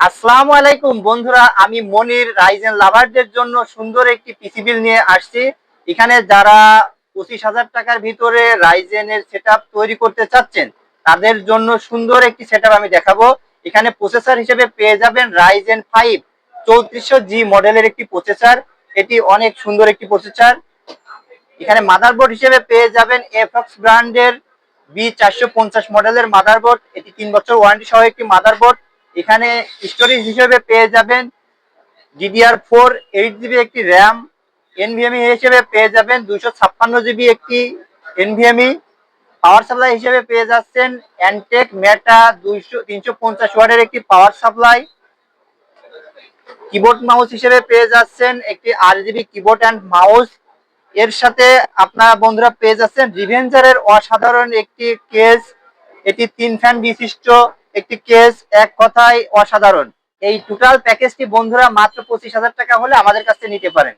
আসসালামু আলাইকুম বন্ধুরা, আমি মনির রাইজেন লাভারদের জন্য সুন্দর একটি পিসি বিল নিয়ে আসছি। এখানে যারা 25,000 টাকার ভিতরে রাইজেনের সেটআপ তৈরি করতে চাচ্ছেন তাদের জন্য সুন্দর একটি সেটআপ আমি দেখাবো। এখানে প্রসেসর হিসেবে পেয়ে যাবেন রাইজেন 5 3400G মডেলের একটি প্রসেসর। এটি অনেক সুন্দর একটি প্রসেসর। এখানে মাদারবোর্ড হিসেবে পেয়ে যাবেন এফএক্স ব্র্যান্ডের B450 মডেলের মাদারবোর্ড। এটি 3 বছর ওয়ারেন্টি সহ একটি মাদারবোর্ড। এখানে স্টোরেজ হিসেবে পেয়ে যাবেন DDR4 8GB একটি র্যাম। NVMe হিসেবে পেয়ে যাবেন 256GB একটি NVMe। পাওয়ার সাপ্লাই হিসেবে পেয়ে যাচ্ছেন অ্যান্টেক মেটা 350 ওয়াটের একটি পাওয়ার সাপ্লাই। কিবোর্ড মাউস হিসেবে পেয়ে যাচ্ছেন একটি RGB কিবোর্ড অ্যান্ড মাউস। এর সাথে আপনারা বন্ধুরা পেয়ে যাচ্ছেন রিভেঞ্জারের অসাধারণ একটি কেস। এটি 3 ফ্যান বিশিষ্ট একটি কেস, এক কথায় অসাধারণ। এই টোটাল প্যাকেজটি বন্ধুরা মাত্র 25,000 টাকা হলে আমাদের কাছে নিতে পারেন।